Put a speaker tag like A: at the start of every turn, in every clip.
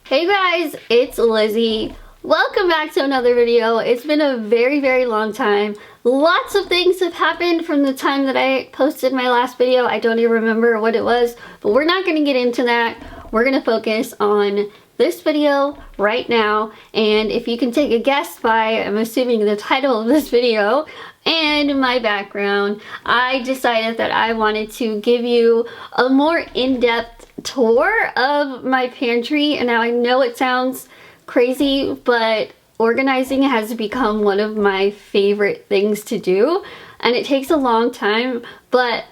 A: Hey guys, it's Lizzie. Welcome back to another video. It's been a very long time. Lots of things have happened from the time that I posted my last video. I don't even remember what it was, but we're not going to get into that. We're going to focus on this video right now, and if you can take a guess by, I'm assuming, the title of this video and my background, I decided that I wanted to give you a more in-depth tour of my pantry. And now I know it sounds crazy, but organizing has become one of my favorite things to do, and it takes a long time, but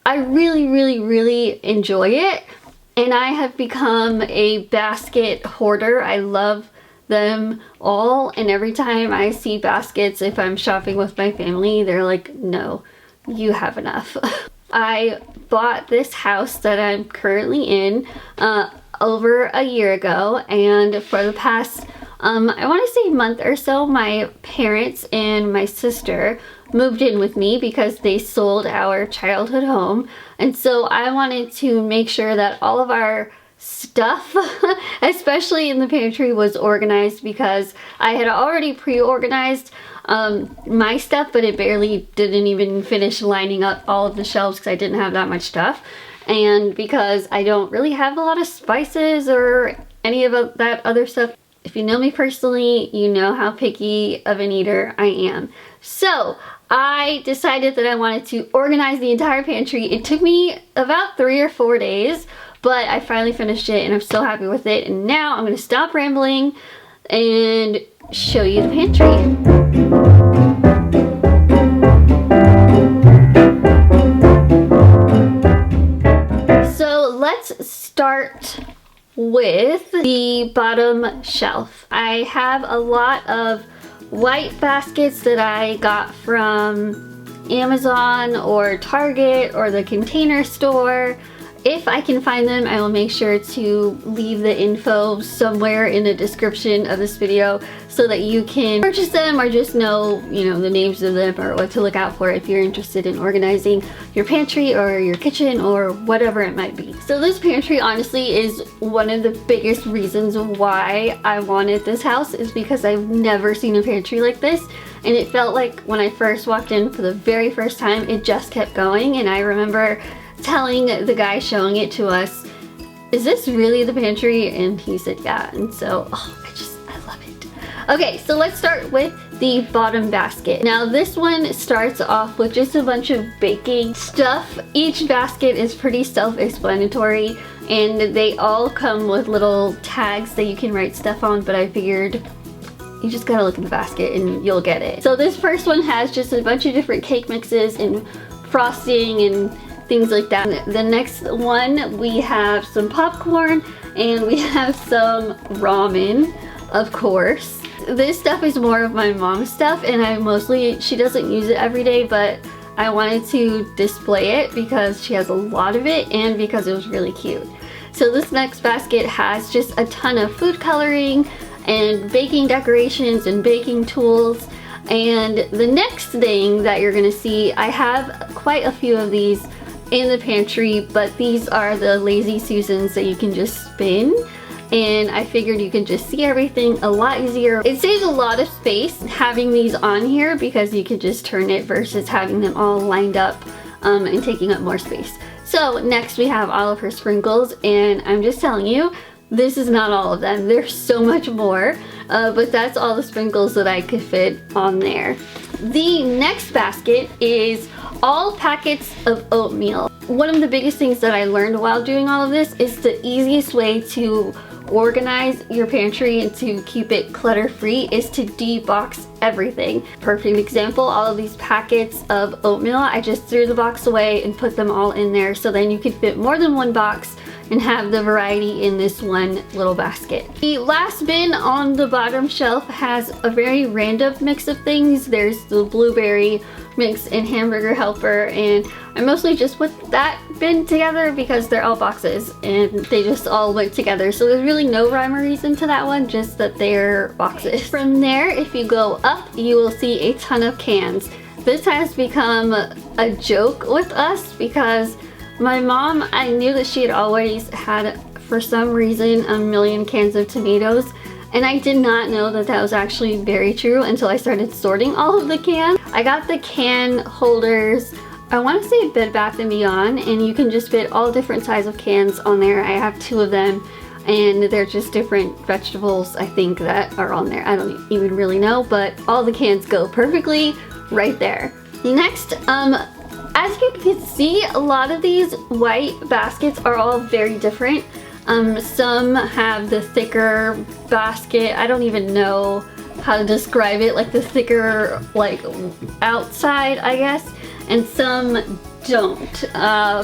A: I really enjoy it. And I have become a basket hoarder. I love them all, and every time I see baskets, if I'm shopping with my family, they're like, no, you have enough. I bought this house that I'm currently in over a year ago, and for the past I want to say month or so, my parents and my sister moved in with me because they sold our childhood home, and so I wanted to make sure that all of our stuff, especially in the pantry, was organized, because I had already pre-organized my stuff, but it barely didn't even finish lining up all of the shelves because I didn't have that much stuff, and because I don't really have a lot of spices or any of that other stuff. If you know me personally, you know how picky of an eater I am. So I decided that I wanted to organize the entire pantry. It took me about 3 or 4 days, but I finally finished it and I'm so happy with it. And now I'm going to stop rambling and show you the pantry. So let's start with the bottom shelf. I have a lot of white baskets that I got from Amazon or Target or the Container Store. If I can find them, I will make sure to leave the info somewhere in the description of this video so that you can purchase them or just know, the names of them or what to look out for if you're interested in organizing your pantry or your kitchen or whatever it might be. So this pantry honestly is one of the biggest reasons why I wanted this house, is because I've never seen a pantry like this. And it felt like when I first walked in for the very first time, it just kept going. And I remember telling the guy showing it to us, is this really the pantry? And he said yeah, and so I love it. Okay, so let's start with the bottom basket. Now this one starts off with just a bunch of baking stuff. Each basket is pretty self-explanatory, and they all come with little tags that you can write stuff on, but I figured you just gotta look at the basket and you'll get it. So this first one has just a bunch of different cake mixes and frosting and things like that. The next one, we have some popcorn and we have some ramen, of course. This stuff is more of my mom's stuff, and she doesn't use it every day, but I wanted to display it because she has a lot of it and because it was really cute. So this next basket has just a ton of food coloring and baking decorations and baking tools. And the next thing that you're gonna see, I have quite a few of these in the pantry, but these are the Lazy Susans that you can just spin, and I figured you can just see everything a lot easier. It saves a lot of space having these on here because you can just turn it versus having them all lined up and taking up more space. So next we have all of her sprinkles, and I'm just telling you, this is not all of them. There's so much more, but that's all the sprinkles that I could fit on there. The next basket is all packets of oatmeal. One of the biggest things that I learned while doing all of this is the easiest way to organize your pantry and to keep it clutter-free is to de-box everything. Perfect example, all of these packets of oatmeal, I just threw the box away and put them all in there, so then you can fit more than one box and have the variety in this one little basket. The last bin on the bottom shelf has a very random mix of things. There's the blueberry mix and hamburger helper, and I mostly just put that bin together because they're all boxes and they just all went together. So there's really no rhyme or reason to that one, just that they're boxes. From there, if you go up, you will see a ton of cans. This has become a joke with us because my mom, I knew that she had always had for some reason, a million cans of tomatoes. And I did not know that that was actually very true until I started sorting all of the cans. I got the can holders, I want to say Bed Bath & Beyond, and you can just fit all different size of cans on there. I have 2 of them, and they're just different vegetables, I think, that are on there. I don't even really know, but all the cans go perfectly right there. Next, as you can see, a lot of these white baskets are all very different. Some have the thicker basket. I don't even know how to describe it, like the thicker, like, outside, I guess, and some don't.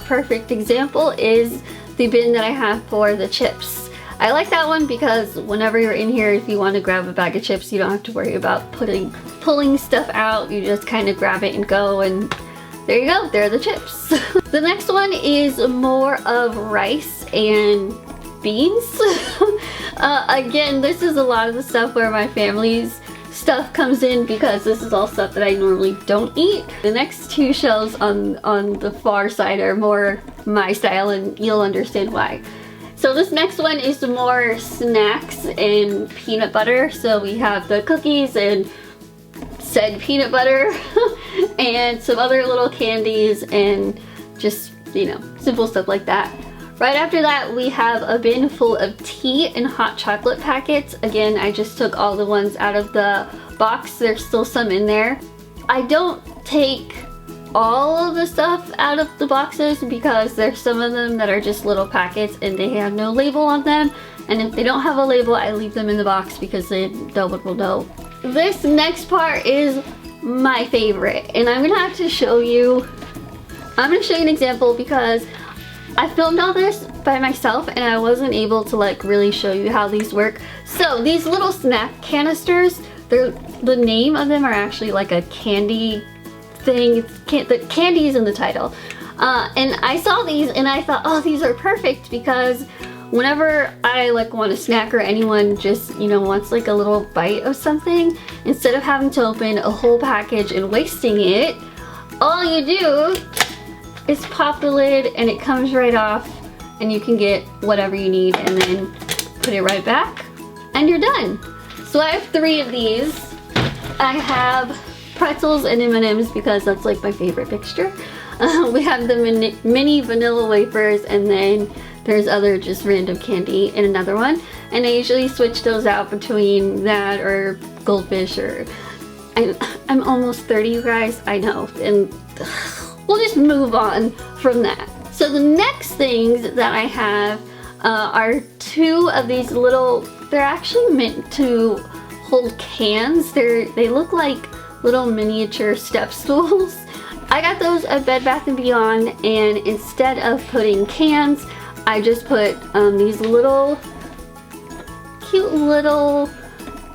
A: Perfect example is the bin that I have for the chips. I like that one because whenever you're in here, if you want to grab a bag of chips, you don't have to worry about pulling stuff out. You just kind of grab it and go, and there you go, there are the chips. The next one is more of rice and beans. Again, this is a lot of the stuff where my family's stuff comes in because this is all stuff that I normally don't eat. The next 2 shelves on the far side are more my style, and you'll understand why. So this next one is more snacks and peanut butter. So we have the cookies and said peanut butter and some other little candies and just, you know, simple stuff like that. Right after that, we have a bin full of tea and hot chocolate packets. Again, I just took all the ones out of the box. There's still some in there. I don't take all of the stuff out of the boxes because there's some of them that are just little packets and they have no label on them. And if they don't have a label, I leave them in the box because no one will know. This next part is my favorite, and I'm gonna have to show you, I'm gonna show you an example because I filmed all this by myself and I wasn't able to like really show you how these work. So these little snack canisters, the name of them are actually like a candy thing. The candy is in the title. And I saw these and I thought, oh, these are perfect because whenever I like want a snack or anyone just, you know, wants like a little bite of something, instead of having to open a whole package and wasting it, all you do is pop the lid and it comes right off and you can get whatever you need and then put it right back and you're done. So I have 3 of these. I have pretzels and M&Ms because that's like my favorite fixture. We have the mini vanilla wafers, and then there's other just random candy in another one. And I usually switch those out between that or goldfish or... I'm almost 30, you guys, I know. And we'll just move on from that. So the next things that I have are 2 of these little, they're actually meant to hold cans. They look like little miniature step stools. I got those at Bed Bath & Beyond, and instead of putting cans, I just put these little cute little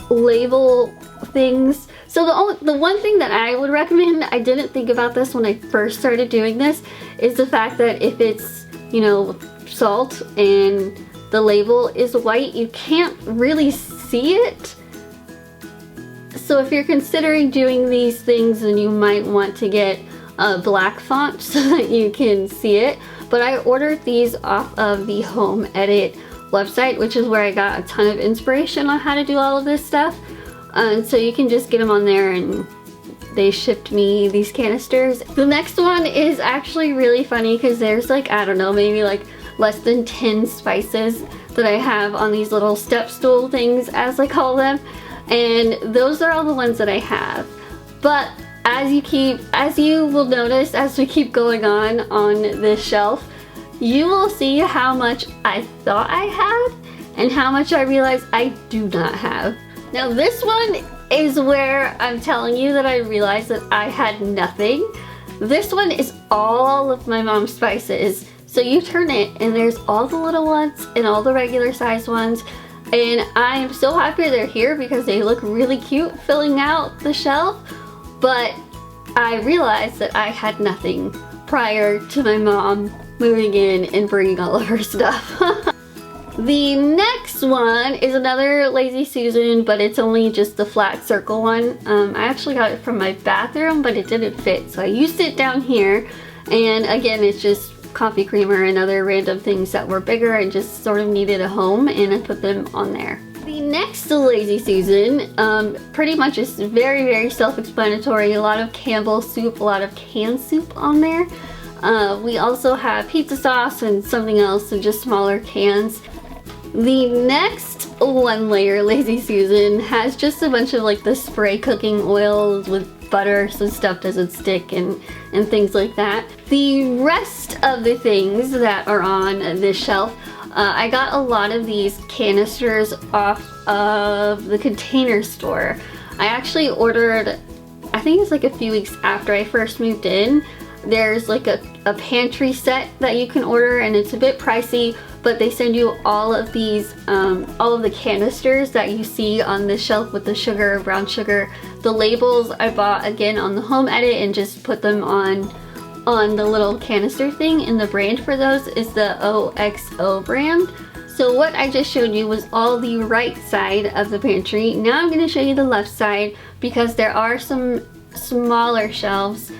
A: label things. So the one thing that I would recommend, I didn't think about this when I first started doing this, is the fact that if it's, you know, salt and the label is white, you can't really see it. So if you're considering doing these things, then you might want to get a black font so that you can see it. But I ordered these off of the Home Edit website, which is where I got a ton of inspiration on how to do all of this stuff. And so you can just get them on there, and they shipped me these canisters. The next one is actually really funny because there's like, I don't know, maybe like less than 10 spices that I have on these little step stool things, as I call them. And those are all the ones that I have. But as you will notice as we keep going on this shelf, you will see how much I thought I had and how much I realized I do not have. Now this one is where I'm telling you that I realized that I had nothing. This one is all of my mom's spices. So you turn it and there's all the little ones and all the regular size ones. And I am so happy they're here because they look really cute filling out the shelf. But I realized that I had nothing prior to my mom moving in and bringing all of her stuff. The next one is another Lazy Susan, but it's only just the flat circle one. I actually got it from my bathroom, but it didn't fit, so I used it down here. And again, it's just coffee creamer and other random things that were bigger and just sort of needed a home, and I put them on there. The next lazy Susan pretty much is very self-explanatory. A lot of Campbell's soup, a lot of canned soup on there. We also have pizza sauce and something else, so just smaller cans. The next one layer lazy Susan has just a bunch of like the spray cooking oils with butter so stuff doesn't stick and things like that. The rest of the things that are on this shelf, I got a lot of these canisters off of the Container Store. I actually ordered, I think it's like a few weeks after I first moved in. There's like a pantry set that you can order, and it's a bit pricey, but they send you all of these, all of the canisters that you see on the shelf with the sugar, brown sugar. The labels I bought again on the home edit and just put them on the little canister thing, and the brand for those is the OXO brand. So what I just showed you was all the right side of the pantry. Now I'm going to show you the left side, because there are some smaller shelves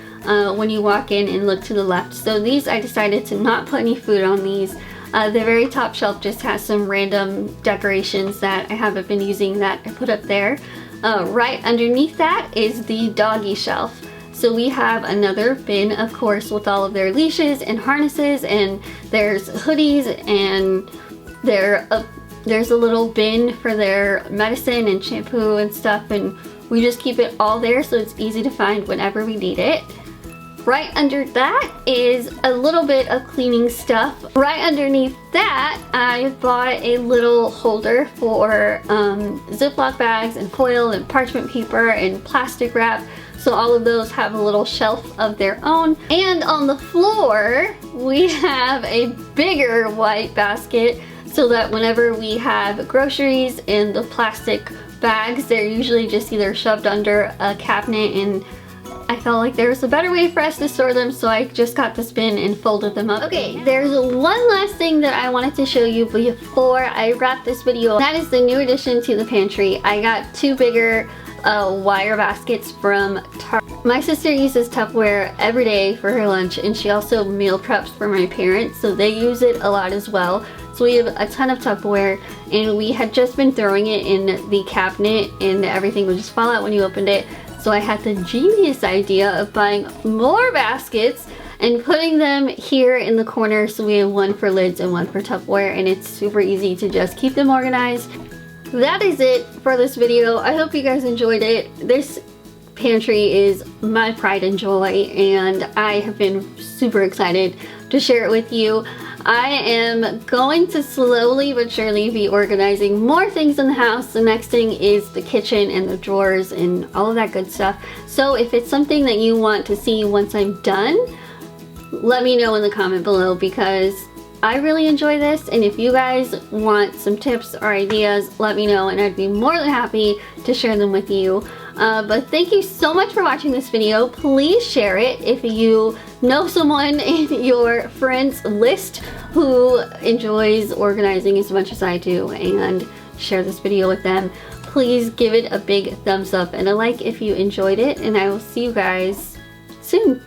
A: when you walk in and look to the left. So these, I decided to not put any food on these. The very top shelf just has some random decorations that I haven't been using that I put up there. Right underneath that is the doggy shelf. So we have another bin, of course, with all of their leashes and harnesses, and there's hoodies, and there's a little bin for their medicine and shampoo and stuff, and we just keep it all there so it's easy to find whenever we need it. Right under that is a little bit of cleaning stuff. Right underneath that, I bought a little holder for Ziploc bags and foil and parchment paper and plastic wrap. So all of those have a little shelf of their own. And on the floor, we have a bigger white basket so that whenever we have groceries in the plastic bags, they're usually just either shoved under a cabinet, and I felt like there was a better way for us to store them, so I just got this bin and folded them up. Okay, there's one last thing that I wanted to show you before I wrap this video. That is the new addition to the pantry. I got two bigger wire baskets from Target. My sister uses Tupperware every day for her lunch, and she also meal preps for my parents, so they use it a lot as well. So we have a ton of Tupperware, and we had just been throwing it in the cabinet and everything would just fall out when you opened it. So I had the genius idea of buying more baskets and putting them here in the corner, so we have one for lids and one for Tupperware, and it's super easy to just keep them organized. That is it for this video. I hope you guys enjoyed it. This pantry is my pride and joy, and I have been super excited to share it with you. I am going to slowly but surely be organizing more things in the house. The next thing is the kitchen and the drawers and all of that good stuff. So if it's something that you want to see once I'm done, let me know in the comment below, because I really enjoy this, and if you guys want some tips or ideas, let me know and I'd be more than happy to share them with you. But thank you so much for watching this video. Please share it if you know someone in your friends list who enjoys organizing as much as I do, and share this video with them. Please give it a big thumbs up and a like if you enjoyed it, and I will see you guys soon.